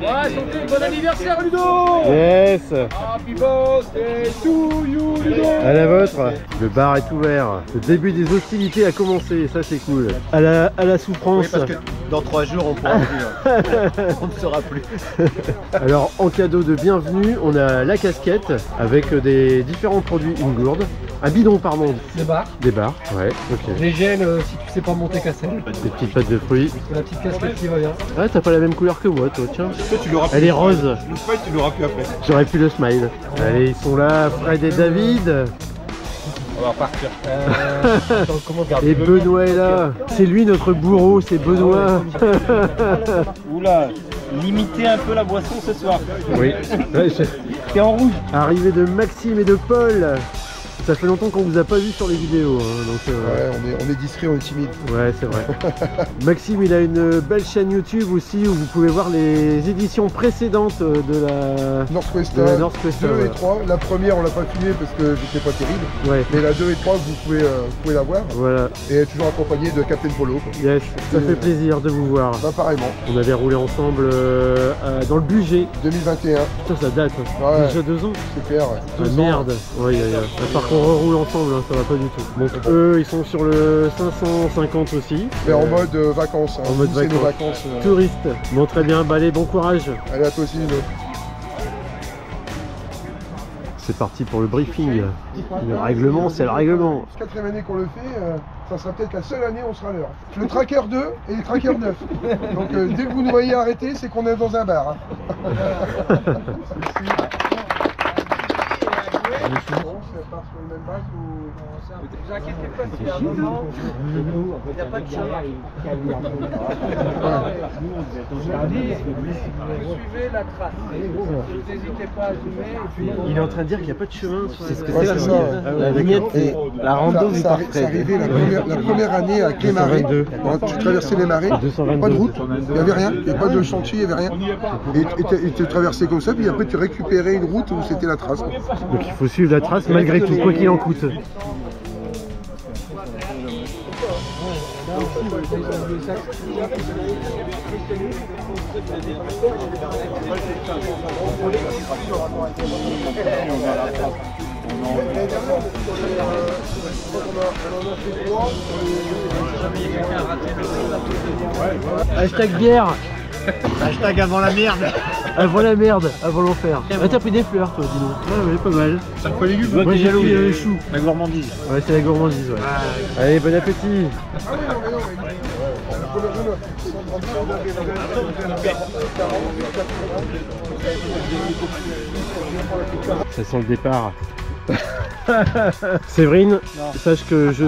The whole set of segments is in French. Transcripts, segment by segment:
Ouais, santé, bon anniversaire Ludo. Yes. Happy birthday to you Ludo. À la vôtre. Le bar est ouvert. Le début des hostilités a commencé, ça c'est cool. À la souffrance. Oui, parce que dans 3 jours on pourra plus. On ne sera plus. Alors en cadeau de bienvenue, on a la casquette avec des différents produits, une gourde, un bidon pardon. Des barres. Des barres, ouais, ok. Les gels si tu sais pas monter Cassel. Des petites pâtes de fruits. La petite casquette qui va bien. Ouais, t'as pas la même couleur que moi toi, tiens. Toi, tu l'auras plus. Elle est rose. Le smile, tu l'auras plus après. J'aurais pu le smile. Allez, ils sont là, Fred et David. On va repartir. Et Benoît est là. C'est lui notre bourreau, c'est Benoît. Oula, limitez un peu la boisson ce soir. Oui. T'es en rouge. Arrivée de Maxime et de Paul. Ça fait longtemps qu'on vous a pas vu sur les vidéos. Hein, donc, Ouais, on est discret, on est timide. Ouais, c'est vrai. Maxime, il a une belle chaîne YouTube aussi où vous pouvez voir les éditions précédentes de la Northwestern, de la Northwestern, 2 et ouais. 3. La première, on l'a pas filmée parce que j'étais pas terrible. Ouais. Mais la 2 et 3, vous pouvez la voir. Voilà. Et elle est toujours accompagnée de Captain Polo. Quoi. Yes, ça fait plaisir de vous voir. Bah, pareillement. On avait roulé ensemble dans le budget. 2021. Ça date. Ouais. Déjà 2 ans. C'est clair. Ouais. Ah, merde. Ouais, par contre, on reroule ensemble, hein, ça va pas du tout. Donc eux, ils sont sur le 550 aussi. Mais en mode vacances. Hein. En mode Nous, c'est nos vacances. vacances. Touristes. Bon, très bien. Bah, allez, bon courage. Allez, à toi aussi, Lino. C'est parti pour le briefing. Le règlement, c'est le règlement. 4e année qu'on le fait, ça sera peut-être la seule année où on sera à l'heure. Le tracker 2 et le tracker 9. Donc dès que vous nous voyez arrêter, c'est qu'on est dans un bar. Hein. Bon, ça part sur le même bac ou... Ne vous inquiétez pas, c'est un moment. Il n'y a pas de chemin. Suivez la trace. N'hésitez pas à zoomer. Il est en train de dire qu'il n'y a pas de chemin. C'est ce que c'est la ça. La vignette, Et la rando du parc. c'est arrivé la première année à Clémarais. Quand tu traversais les marais, pas de route, il n'y avait rien, il n'y avait pas de chantier, il n'y avait rien. Et tu traversais comme ça, puis après tu récupérais une route où c'était la trace. Donc il faut suivre la trace malgré tout, quoi qu'il en coûte. Hashtag bière. Hashtag avant la merde. Avant la merde, avant l'enfer. Ah, t'as pris des fleurs toi, dis donc. Ouais, ouais, pas mal. 5 fois légumes. Moi j'ai pris les choux. La gourmandise. Ouais, c'est la gourmandise, ouais. Allez, bon appétit. Ça sent le départ. Séverine, sache que je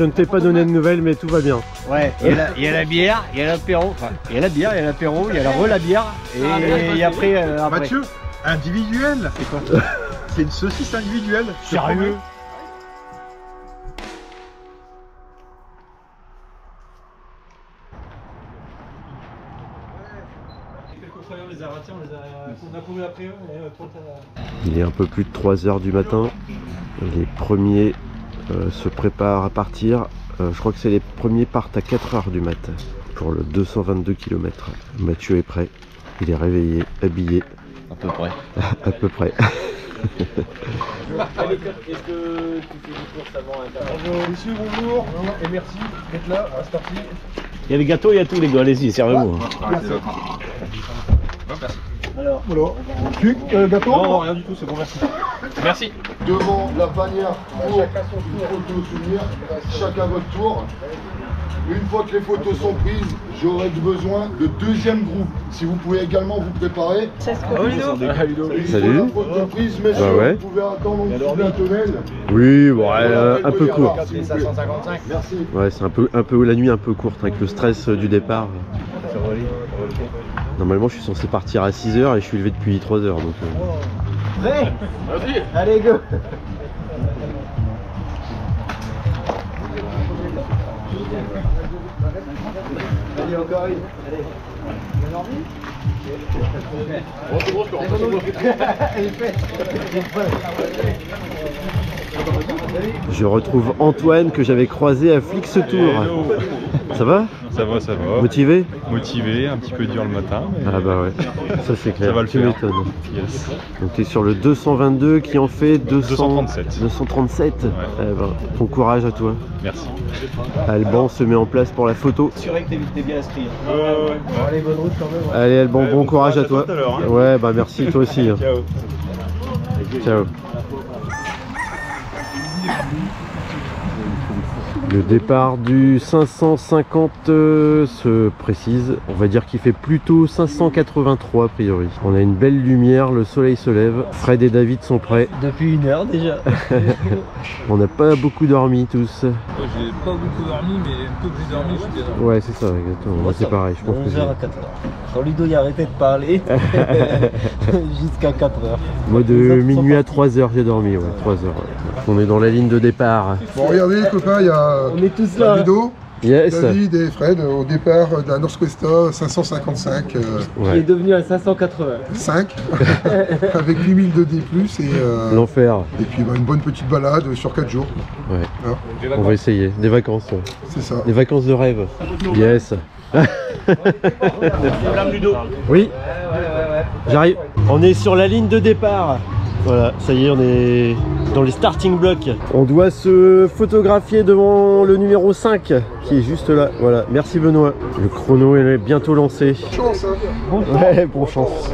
ne t'ai pas donné de nouvelles, mais tout va bien. Ouais, il y a la bière, il y a l'apéro, enfin, il y a la bière, il y a l'apéro, il y a la bière, et après, Mathieu, individuel. c'est quoi? C'est une saucisse individuelle. Sérieux? Il est un peu plus de 3 h du matin. Les premiers se préparent à partir. Je crois que c'est les premiers partent à 4 h du matin pour le 222 km. Mathieu est prêt. Il est réveillé, habillé. À peu près. À peu près. Est-ce que tu fais des courses avant Bonjour, messieurs, bonjour. Et merci d'être là, c'est parti. Il y a les gâteaux, il y a tout les gars, allez-y, servez-vous. Alors, voilà. Gâteau? Non, rien du tout, c'est bon, merci. Merci. Devant la bannière pour une photo souvenir, chacun votre tour. Une fois que les photos sont prises, j'aurai besoin de deuxième groupe. Si vous pouvez également vous préparer. Salut. Prise, messieurs, Bah ouais. vous pouvez attendre en dessous de la tonnelle. Oui, bon, un peu court. Merci. Ouais, c'est un peu la nuit un peu courte avec le stress du départ. Normalement, je suis censé partir à 6 h et je suis levé depuis 3 h. Donc, Prêt? Allez, go. y a encore une. Allez. Bien dormi? Bon, c'est bon, je peux rentrer. Elle est faite. Je retrouve Antoine que j'avais croisé à Flix Tour. Ça va? Ça va, ça va. Motivé? Motivé, un petit peu dur le matin. Mais... Ah bah ouais, ça c'est clair. Ça va le tu faire. m'étonnes. Yes. Donc tu es sur le 222 qui en fait 237. 237. Ouais. Eh ben, bon courage à toi. Merci. Alban se met en place pour la photo. Assuré que t'es bien inscrit. Ouais. Allez, bonne route quand même. Allez Alban, Ouais, bon courage à toi. tout à l'heure, hein. Ouais bah merci toi aussi. Hein. Ciao. Ciao. Le départ du 550 se précise, on va dire qu'il fait plutôt 583 a priori. On a une belle lumière, le soleil se lève, Fred et David sont prêts. Depuis 1 heure déjà. On n'a pas beaucoup dormi tous. Moi j'ai pas beaucoup dormi, mais un peu que j'ai dormi, je suis bien dormi. Ouais c'est ça, exactement. Moi c'est pareil, je pense que 11h à 4h. Quand Ludo y a arrêté de parler, jusqu'à 4h. moi de minuit à 3h j'ai dormi, ouais, 3h. Ouais. On est dans la ligne de départ. Bon, regardez les copains, il y a On est tous là. Ludo, Yes. David et Fred au départ de la Northwesta 555 Qui est Ouais. devenu à 580. 5 avec 8000 de D+, L'enfer. et puis bah, une bonne petite balade sur 4 jours. Ouais. Voilà, On va essayer. Des vacances. Ouais. c'est ça. Des vacances de rêve. Yes. Oui. J'arrive. On est sur la ligne de départ. Voilà, ça y est, on est dans les starting blocks. On doit se photographier devant le numéro 5 qui est juste là. Voilà, merci Benoît. Le chrono est bientôt lancé. Chance, hein. Ouais, bon chance.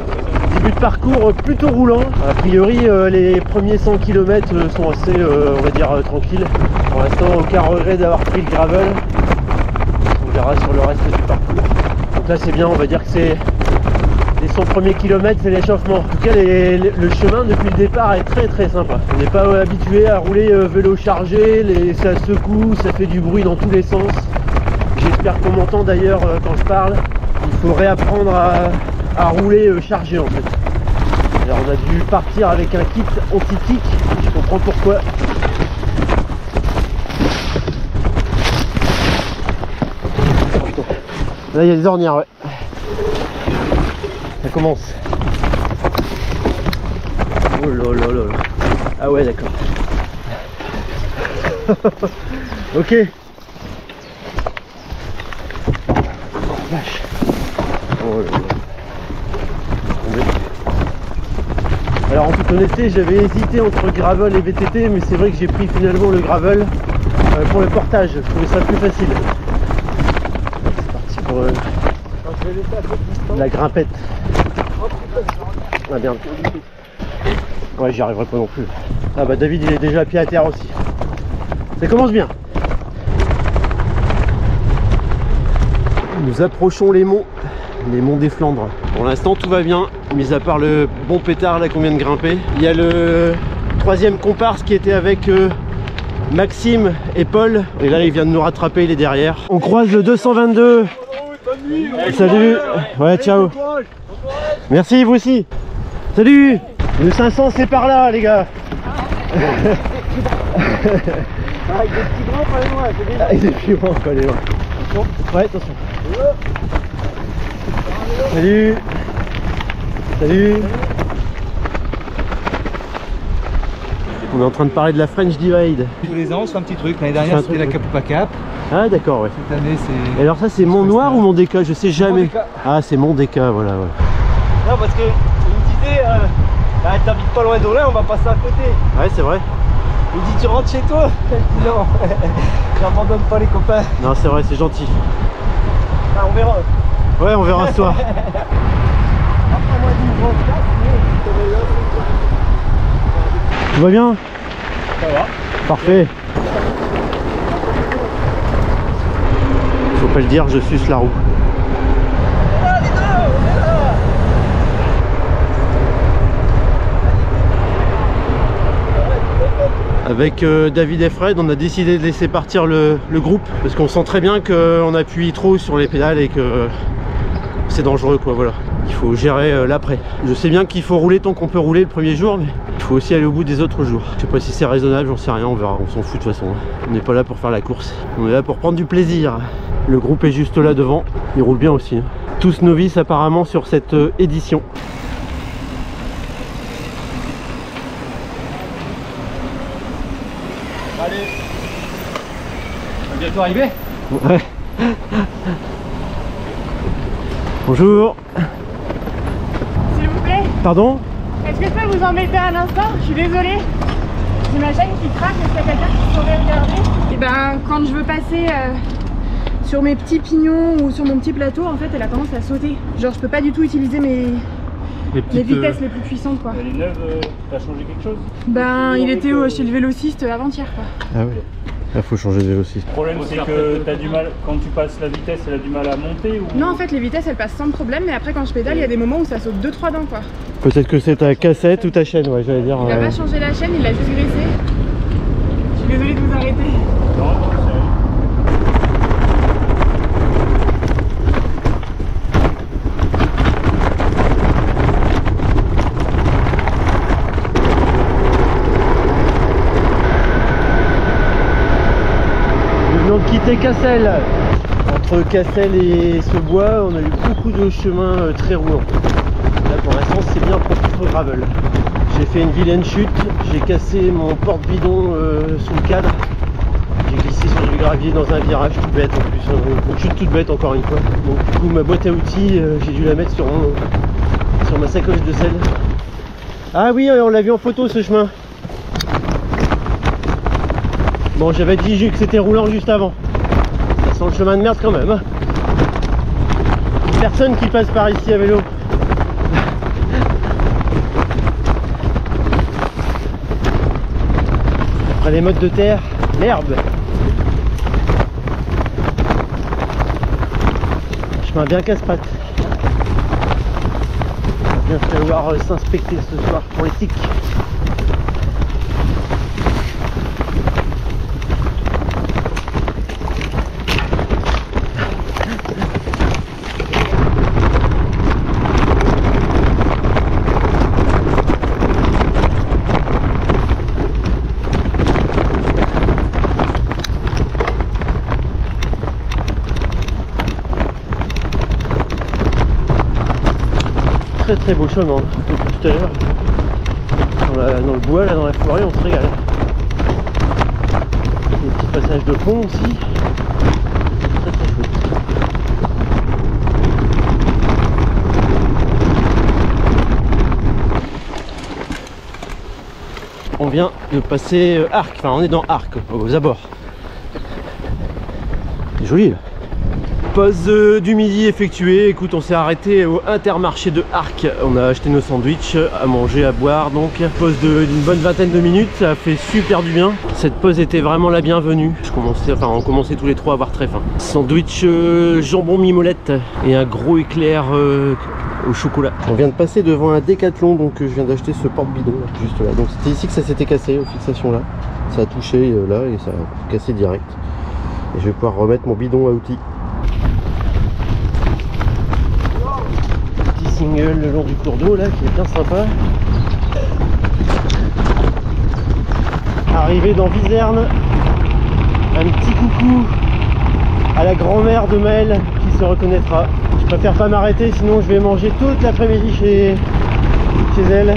Début de parcours plutôt roulant. A priori, les premiers 100 km sont assez, on va dire, tranquilles. Pour l'instant, aucun regret d'avoir pris le gravel. On verra sur le reste du parcours. Donc là, c'est bien, on va dire que c'est les 100 premiers kilomètres, c'est l'échauffement. En tout cas, le chemin depuis le départ est très sympa. On n'est pas habitué à rouler vélo chargé, ça secoue, ça fait du bruit dans tous les sens. J'espère qu'on m'entend d'ailleurs quand je parle. Il faut réapprendre à rouler chargé en fait. Alors on a dû partir avec un kit anti-tic, je comprends pourquoi. Là il y a des ornières, ouais. Ça commence. Oh là là là. Ah ouais d'accord. Ok. Vache. Oh là là. Alors en toute honnêteté, j'avais hésité entre gravel et VTT, mais c'est vrai que j'ai pris finalement le gravel pour le portage. Je trouvais ça plus facile. C'est parti pour la grimpette. Ah bien. Ouais, j'y arriverai pas non plus. Ah bah David il est déjà à pied à terre aussi. Ça commence bien. Nous approchons les monts des Flandres. Pour l'instant tout va bien, mis à part le bon pétard là qu'on vient de grimper. Il y a le troisième comparse qui était avec Maxime et Paul. Et là il vient de nous rattraper, il est derrière. On croise le 222. Salut. Ouais, ciao. Merci, vous aussi. Salut. Le 500 c'est par là les gars. Avec des petits grands, pas les loin, c'est bien. Avec des petits grands, pas les loin. Ouais, attention. Salut. Salut. On est en train de parler de la French Divide. Tous les ans on se fait un petit truc, l'année dernière c'était la Cap ou pas Cap, Ah d'accord, ouais. cette année c'est... Et alors ça c'est Mont Noir ou Mont Déca? Je sais jamais. Déca. Ah c'est Mont Déca, voilà, ouais. Non, parce que il me disait, t'habites pas loin d'Olin, on va passer à côté. Ouais c'est vrai. Il dit, tu rentres chez toi? Je dis non, j'abandonne pas les copains. Non c'est vrai, c'est gentil. Ah, on verra. Ouais on verra ce soir. Après moi, d'une grande place, Tout va bien? ça va. Parfait. Faut pas le dire, je suce la roue. Avec David et Fred, on a décidé de laisser partir le groupe parce qu'on sent très bien qu'on appuie trop sur les pédales et que c'est dangereux quoi, voilà. Il faut gérer l'après. Je sais bien qu'il faut rouler tant qu'on peut rouler le premier jour, mais il faut aussi aller au bout des autres jours. Je sais pas si c'est raisonnable, j'en sais rien, on verra, on s'en fout de toute façon. On n'est pas là pour faire la course, on est là pour prendre du plaisir. Le groupe est juste là devant, il roule bien aussi. Tous novices apparemment sur cette édition. Allez, on est bientôt arrivé. Ouais. Bonjour. S'il vous plaît, Pardon? est-ce que je peux vous embêter un instant? Je suis désolée. J'ai ma chaîne qui craque, est-ce qu'il y a quelqu'un qui saurait regarder? Et ben, quand je veux passer sur mes petits pignons ou sur mon petit plateau, en fait, elle a tendance à sauter. Genre, je peux pas du tout utiliser mes vitesses les plus puissantes, quoi. Elle est neuve, t'as changé quelque chose? Ben, il était chez le vélociste avant-hier, quoi. Ah oui. Il faut changer de vélociste. Le problème c'est que t'as du mal, quand tu passes la vitesse, elle a du mal à monter ou... Non, en fait, les vitesses, elles passent sans problème, mais après, quand je pédale, il y a des moments où ça saute 2-3 dents, quoi. Peut-être que c'est ta cassette ou ta chaîne, ouais, j'allais dire. Il a pas changé la chaîne, il l'a juste graissé. Je suis désolée de vous arrêter. Non, c'est rien. Nous venons de quitter Cassel. Entre Cassel et ce bois, on a eu beaucoup de chemins très roulants. Là pour l'instant c'est bien propre gravel. J'ai fait une vilaine chute, j'ai cassé mon porte-bidon sous le cadre. J'ai glissé sur du gravier dans un virage tout bête en plus. Une chute toute bête encore une fois. Donc du coup ma boîte à outils, j'ai dû la mettre sur ma sacoche de sel. Ah oui, on l'a vu en photo ce chemin. Bon, j'avais dit que c'était roulant juste avant. Ça sent le chemin de merde quand même. Hein. Personne qui passe par ici à vélo. Après les modes de terre, l'herbe. Chemin bien casse-pattes. Il va bien falloir s'inspecter ce soir pour les tics. Très beau chemin depuis tout à l'heure dans le bois, là dans la forêt, on se régale. Des petits passages de pont aussi, très chouette. On vient de passer Arques, enfin on est dans Arques aux abords. C'est joli là. Pause du midi effectuée, écoute, on s'est arrêté au Intermarché de Arques. On a acheté nos sandwichs, à manger, à boire, donc pause d'une bonne vingtaine de minutes, ça a fait super du bien. Cette pause était vraiment la bienvenue. On commençait tous les trois à avoir très faim. Sandwich jambon mimolette et un gros éclair au chocolat. On vient de passer devant un Décathlon, donc je viens d'acheter ce porte-bidon juste là. Donc c'était ici que ça s'était cassé, aux fixations là. Ça a touché là et ça a cassé direct. Et je vais pouvoir remettre mon bidon à outils. Single le long du cours d'eau là qui est bien sympa. Arrivé dans Viserne, un petit coucou à la grand-mère de Maëlle qui se reconnaîtra. Je préfère pas m'arrêter sinon je vais manger toute l'après-midi chez elle.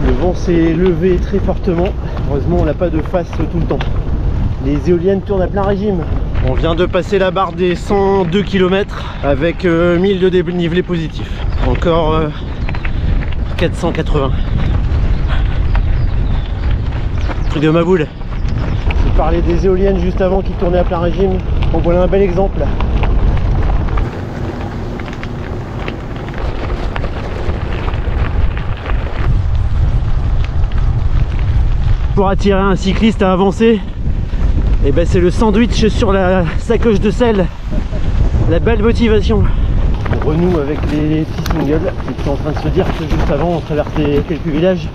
Le vent s'est levé très fortement, heureusement on n'a pas de face tout le temps. Les éoliennes tournent à plein régime. On vient de passer la barre des 102 km avec 1000 de dénivelé positif. Encore 480. Truc de ma boule. Je parlais des éoliennes juste avant qui tournaient à plein régime. Donc voilà un bel exemple. Pour attirer un cycliste à avancer, et ben c'est le sandwich sur la sacoche de sel. La belle motivation. On renoue avec les petits singles qui sont en train de se dire que juste avant on traversait quelques villages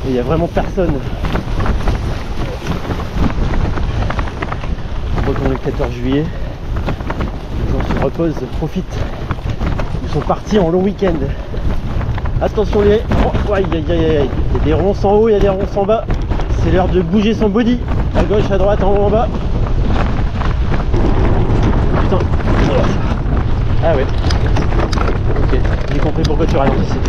et il n'y a vraiment personne. On voit qu'on est le 14 juillet. Les gens se reposent, profitent. Ils sont partis en long week-end. Attention les... Oh, aïe aïe aïe aïe. Il y a des ronces en haut, il y a des ronces en bas. C'est l'heure de bouger son body. À gauche, à droite, en haut, en bas. Putain. Ah ouais. Ok, j'ai compris pourquoi tu ralentissais.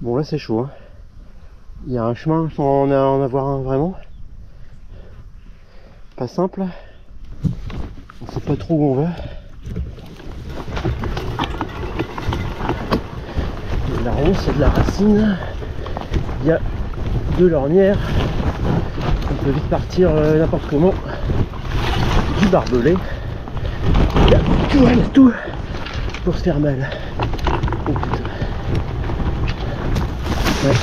Bon là c'est chaud, hein. Il y a un chemin sans en avoir un vraiment. Pas simple. On sait pas trop où on va. Il y a de la ronce, il y a de la racine, il y a de l'ornière. On peut vite partir n'importe comment. Du barbelé. Il y a tout, voilà, tout pour se faire mal. Oh putain. Ouais.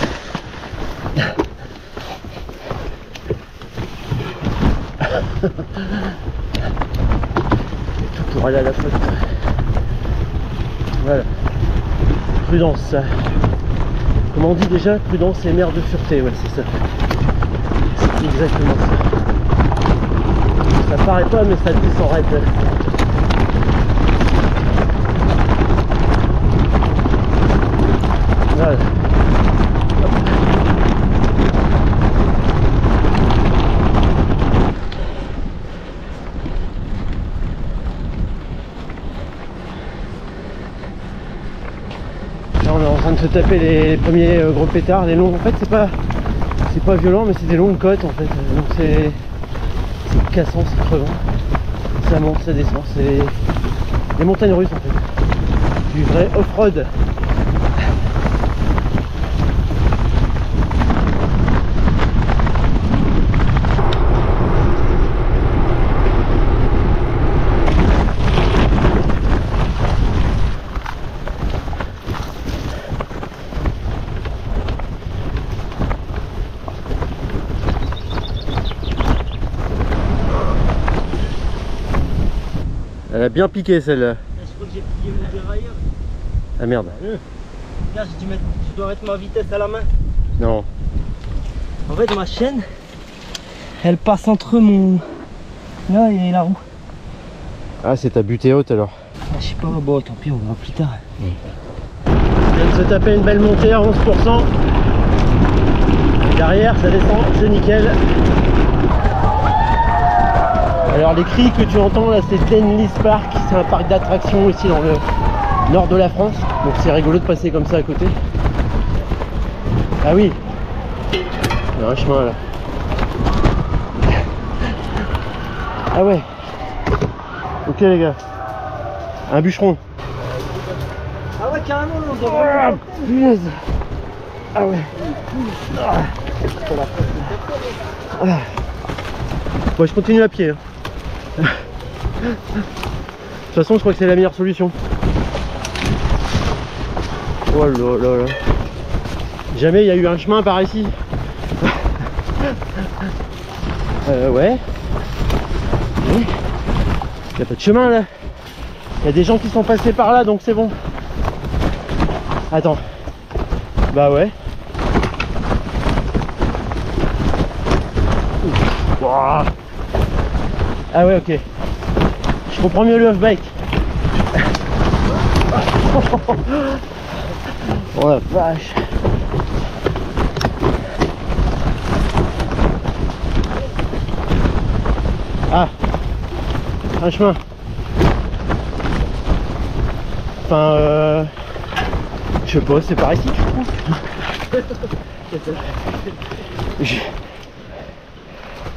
Tout pour aller à la faute. Voilà. Prudence. Comment on dit déjà? Prudence et mère de sûreté, ouais c'est ça. C'est exactement ça. Ça paraît pas mais ça descend raide. Voilà. Là on est en train de se taper les premiers gros pétards, les longs. En fait c'est pas violent mais c'est des longues côtes en fait. Donc c'est cassant, c'est crevant. Ça monte, ça descend, c'est des montagnes russes en fait. Du vrai off-road. Elle a bien piqué celle-là. Je crois que j'ai plié mon dérailleur. Ah merde. Là, je dois mettre ma vitesse à la main. Non. En fait, ma chaîne, elle passe entre mon... là et la roue. Ah c'est ta butée haute alors. Ah, je sais pas, bon tant pis, on verra plus tard. On vient de se taper une belle montée à 11%. Derrière ça descend, c'est nickel. Alors les cris que tu entends là c'est Denlis Park, c'est un parc d'attractions ici dans le nord de la France. Donc c'est rigolo de passer comme ça à côté. Ah oui, il y a un chemin là. Ah ouais. Ok les gars. Un bûcheron. Ah ouais, carrément, on doit Ah, punaise. Ah ouais. Ah. Bon, je continue à pied. Hein. De toute façon, je crois que c'est la meilleure solution. Oh là là là. Jamais il y a eu un chemin par ici. Ouais. Il n'y a pas de chemin là. Il y a des gens qui sont passés par là donc c'est bon. Attends. Bah ouais. Wow. Ah ouais, ok. Je comprends mieux le off-bike. Oh la vache. Ah, un chemin. Enfin, je sais pas, c'est par ici, tu trouves?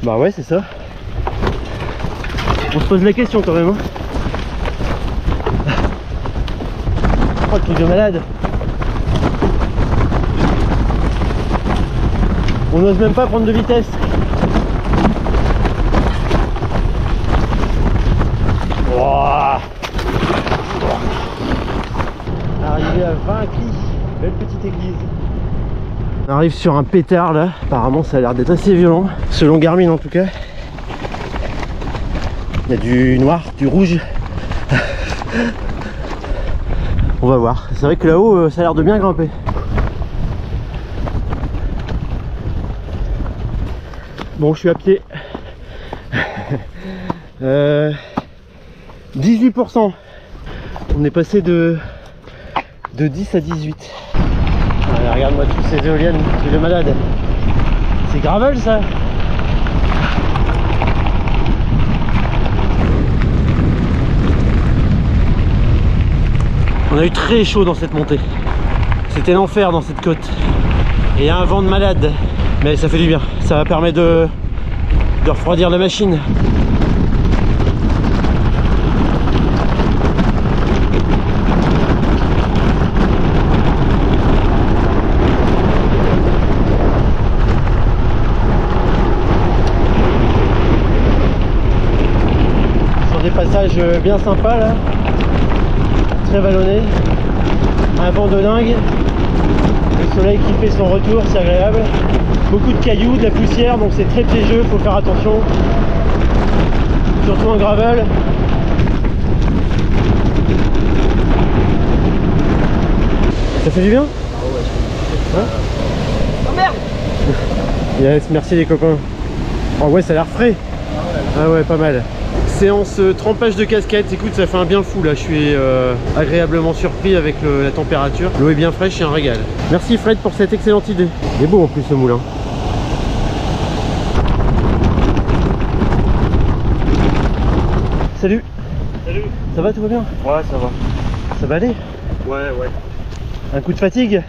Bah ouais, c'est ça. On se pose la question quand même. Hein. Oh, le truc de malade. On n'ose même pas prendre de vitesse. Wow. Arrivé à 20 clis. Belle petite église. On arrive sur un pétard là. Apparemment ça a l'air d'être assez violent. Selon Garmin en tout cas. Il y a du noir, du rouge. On va voir. C'est vrai que là-haut, ça a l'air de bien grimper. Bon, je suis à pied. 18%. On est passé de 10 à 18. Allez, regarde-moi tous ces éoliennes, c'est de malade. C'est gravel ça. On a eu très chaud dans cette montée. C'était l'enfer dans cette côte. Et il y a un vent de malade. Mais ça fait du bien. Ça va permettre de refroidir la machine. Sur des passages bien sympas là. Très vallonné, un vent de dingue, le soleil qui fait son retour, c'est agréable, beaucoup de cailloux, de la poussière, donc c'est très piégeux, faut faire attention, surtout en gravel. Ça fait du bien? Hein? Oh merde. Yes, merci les copains. Oh ouais, ça a l'air frais. Ah ouais, pas mal. Séance trempage de casquette, écoute, ça fait un bien fou là, je suis agréablement surpris avec la température. L'eau est bien fraîche, c'est un régal. Merci Fred pour cette excellente idée. Il est beau en plus ce moulin. Salut. Salut. Ça va, tout va bien? Ouais, ça va. Ça va aller? Ouais. Un coup de fatigue?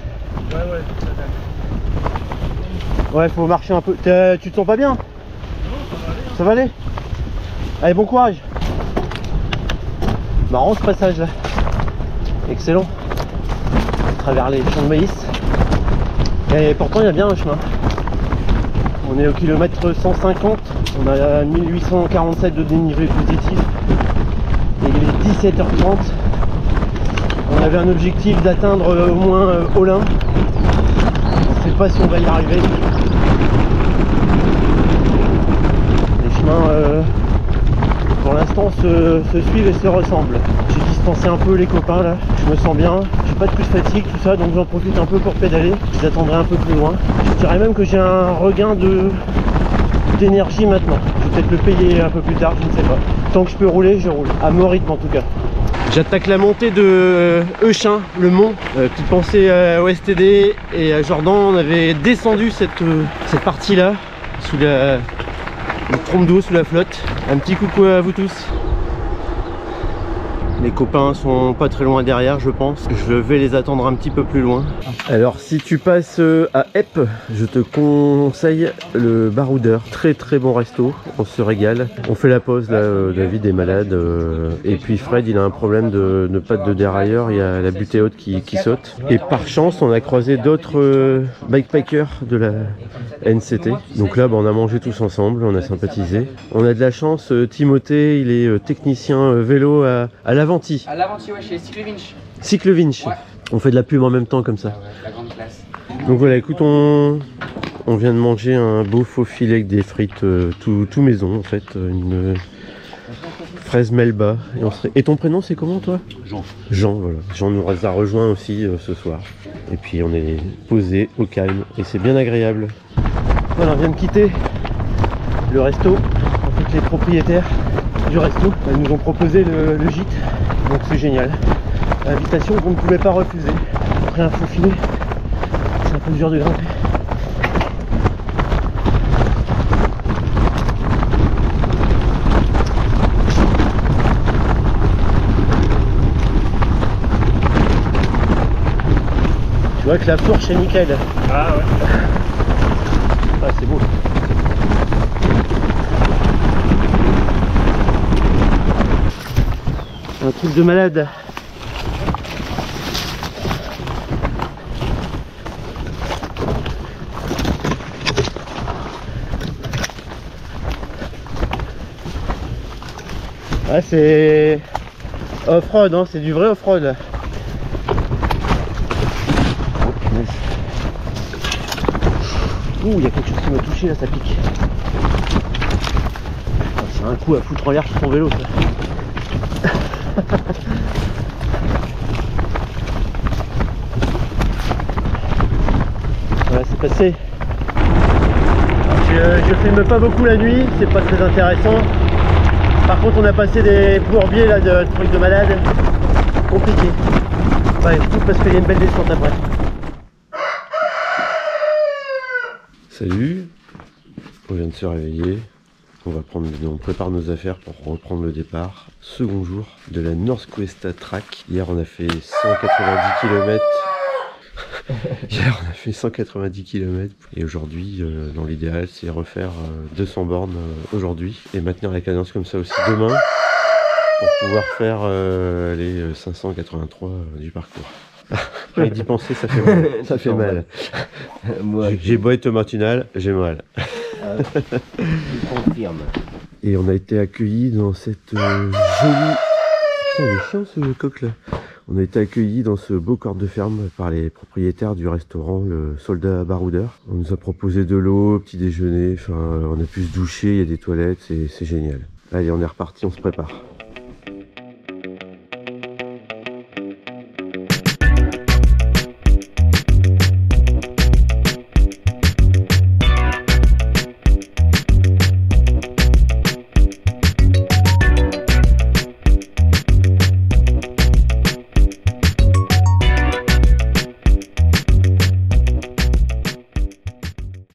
Ouais. Ouais, faut marcher un peu. Tu te sens pas bien? Non, ça va aller. Allez, bon courage. Marrant ce passage là. Excellent. À travers les champs de maïs. Et pourtant il y a bien un chemin. On est au kilomètre 150. On a 1847 de dénivelé positif. Et il est 17h30. On avait un objectif d'atteindre au moins Olin. Je sais pas si on va y arriver. Les chemins pour l'instant se suivent et se ressemblent. J'ai distancé un peu les copains là, je me sens bien, j'ai pas de coup de fatigue, tout ça, donc j'en profite un peu pour pédaler. Je les attendrai un peu plus loin. Je dirais même que j'ai un regain d'énergie maintenant. Je vais peut-être le payer un peu plus tard, je ne sais pas. Tant que je peux rouler, je roule. À mon rythme en tout cas. J'attaque la montée de Euchin, le mont. Petite pensée au STD et à Jordan, on avait descendu cette partie là, sous la trompe d'eau, sous la flotte. Un petit coucou à vous tous. Les copains sont pas très loin derrière, je pense. Je vais les attendre un petit peu plus loin. Alors si tu passes à Epp, je te conseille le Baroudeur. Très très bon resto, on se régale. On fait la pause là, David est malade. Et puis Fred il a un problème de patte de dérailleur, il y a la butée haute qui saute. Et par chance on a croisé d'autres bikepackers de la NCT. Donc là on a mangé tous ensemble, on a sympathisé. On a de la chance, Timothée il est technicien vélo à l'Aventie. À l'Aventie, ouais, chez Cyclevinch. Cyclevinch. Ouais. On fait de la pub en même temps comme ça. Ouais, la grande classe. Donc voilà, écoute, on vient de manger un beau faux filet avec des frites tout maison en fait, une fraise melba. Et ton prénom c'est comment toi? Jean. Jean, voilà. Jean nous a rejoint aussi ce soir. Et puis on est posé au calme et c'est bien agréable. Voilà, on vient de quitter le resto. En fait les propriétaires du resto, ils nous ont proposé le gîte, donc c'est génial. Invitation qu'on ne pouvait pas refuser. Après un faux filet, c'est un peu dur de grimper. Tu vois que la fourche est nickel. Ah ouais. Ah, c'est beau. Un truc de malade. Ah, c'est off-road, hein, c'est du vrai off-road. Ouh, il y a quelque chose qui m'a touché là, ça pique. C'est un coup à foutre en l'air sur ton vélo ça. commencer. Je filme pas beaucoup la nuit, c'est pas très intéressant. Par contre on a passé des bourbiers là de trucs de malade. Compliqué. Ouais, tout parce qu'il y a une belle descente après. Salut, on vient de se réveiller. On prépare nos affaires pour reprendre le départ. Second jour de la North Cuesta Track. Hier on a fait 190 km. Hier on a fait 190 km et aujourd'hui dans l'idéal c'est refaire 200 bornes aujourd'hui et maintenir la cadence comme ça aussi demain pour pouvoir faire les 583 du parcours. J'ai d'y penser, ça fait mal. Ça fait mal. J'ai beau être matinal, j'ai mal. Je confirme. Et on a été accueillis dans cette jolie... Putain, il est chiant ce coq là. On a été accueillis dans ce beau corps de ferme par les propriétaires du restaurant, le Soldat Baroudeur. On nous a proposé de l'eau, petit déjeuner, enfin, on a pu se doucher, il y a des toilettes, c'est génial. Allez, on est reparti, on se prépare.